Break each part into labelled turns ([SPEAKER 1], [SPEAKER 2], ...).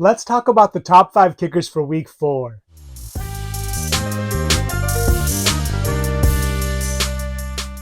[SPEAKER 1] Let's talk about the top 5 kickers for week 4.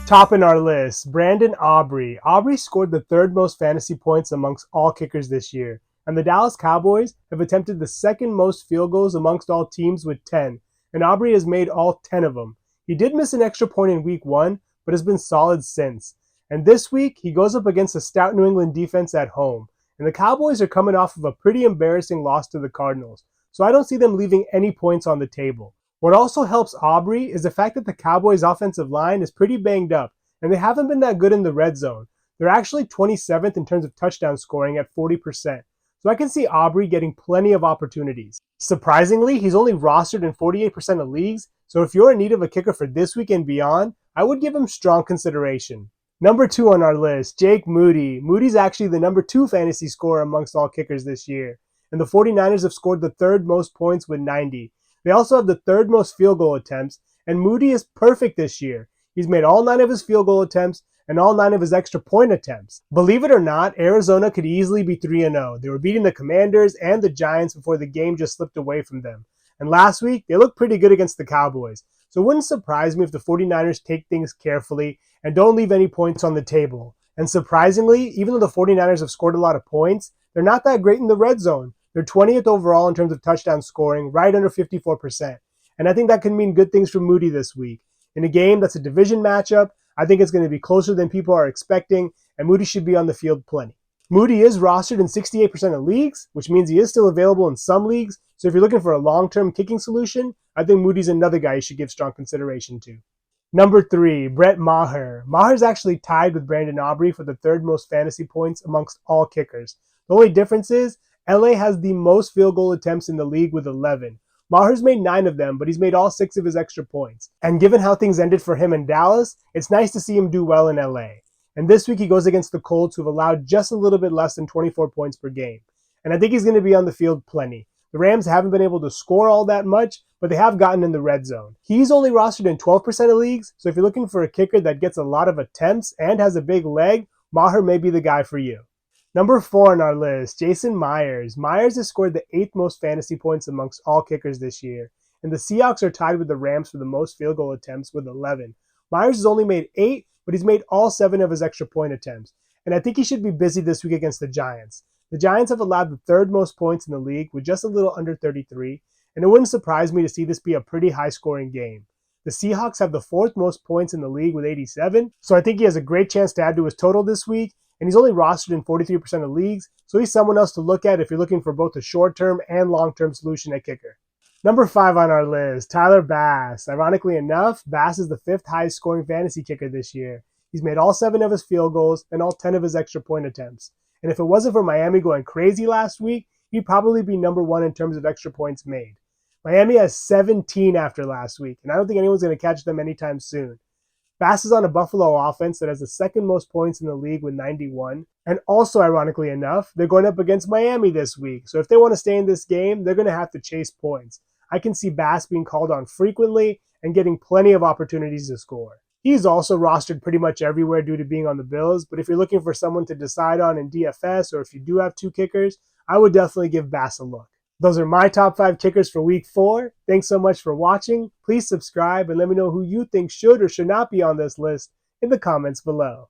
[SPEAKER 1] Top in our list, Brandon Aubrey. Aubrey scored the third most fantasy points amongst all kickers this year, and the Dallas Cowboys have attempted the second most field goals amongst all teams with 10, and Aubrey has made all 10 of them. He did miss an extra point in week 1, but has been solid since. And this week, he goes up against a stout New England defense at home, and the Cowboys are coming off of a pretty embarrassing loss to the Cardinals, so I don't see them leaving any points on the table. What also helps Aubrey is the fact that the Cowboys' offensive line is pretty banged up, and they haven't been that good in the red zone. They're actually 27th in terms of touchdown scoring at 40%. So I can see Aubrey getting plenty of opportunities. Surprisingly, he's only rostered in 48% of leagues, so if you're in need of a kicker for this week and beyond, I would give him strong consideration. Number 2 on our list, Jake Moody. Moody's actually the number 2 fantasy scorer amongst all kickers this year, and the 49ers have scored the third most points with 90. They also have the third most field goal attempts, and Moody is perfect this year. He's made all 9 of his field goal attempts and all 9 of his extra point attempts. Believe it or not, Arizona could easily be 3-0. They were beating the Commanders and the Giants before the game just slipped away from them. And last week, they looked pretty good against the Cowboys. So it wouldn't surprise me if the 49ers take things carefully and don't leave any points on the table. And surprisingly, even though the 49ers have scored a lot of points, they're not that great in the red zone. They're 20th overall in terms of touchdown scoring, right under 54%. And I think that can mean good things for Moody this week. In a game that's a division matchup, I think it's going to be closer than people are expecting, and Moody should be on the field plenty. Moody is rostered in 68% of leagues, which means he is still available in some leagues. So if you're looking for a long-term kicking solution, I think Moody's another guy you should give strong consideration to. Number 3, Brett Maher. Maher's actually tied with Brandon Aubrey for the third most fantasy points amongst all kickers. The only difference is LA has the most field goal attempts in the league with 11. Maher's made 9 of them, but he's made all 6 of his extra points. And given how things ended for him in Dallas, it's nice to see him do well in LA. And this week he goes against the Colts, who have allowed just a little bit less than 24 points per game. And I think he's going to be on the field plenty. The Rams haven't been able to score all that much, but they have gotten in the red zone. He's only rostered in 12% of leagues, so if you're looking for a kicker that gets a lot of attempts and has a big leg, Maher may be the guy for you. Number 4 on our list, Jason Myers. Myers has scored the 8th most fantasy points amongst all kickers this year, and the Seahawks are tied with the Rams for the most field goal attempts with 11. Myers has only made 8, but he's made all 7 of his extra point attempts, and I think he should be busy this week against the Giants. The Giants have allowed the third most points in the league with just a little under 33, and it wouldn't surprise me to see this be a pretty high-scoring game. The Seahawks have the 4th most points in the league with 87, so I think he has a great chance to add to his total this week, and he's only rostered in 43% of leagues, so he's someone else to look at if you're looking for both a short-term and long-term solution at kicker. Number 5 on our list, Tyler Bass. Ironically enough, Bass is the 5th highest scoring fantasy kicker this year. He's made all 7 of his field goals and all 10 of his extra point attempts. And if it wasn't for Miami going crazy last week, he'd probably be number 1 in terms of extra points made. Miami has 17 after last week, and I don't think anyone's going to catch them anytime soon. Bass is on a Buffalo offense that has the 2nd most points in the league with 91. And also, ironically enough, they're going up against Miami this week. So if they want to stay in this game, they're going to have to chase points. I can see Bass being called on frequently and getting plenty of opportunities to score. He's also rostered pretty much everywhere due to being on the Bills, but if you're looking for someone to decide on in DFS or if you do have 2 kickers, I would definitely give Bass a look. Those are my top 5 kickers for week 4. Thanks so much for watching. Please subscribe and let me know who you think should or should not be on this list in the comments below.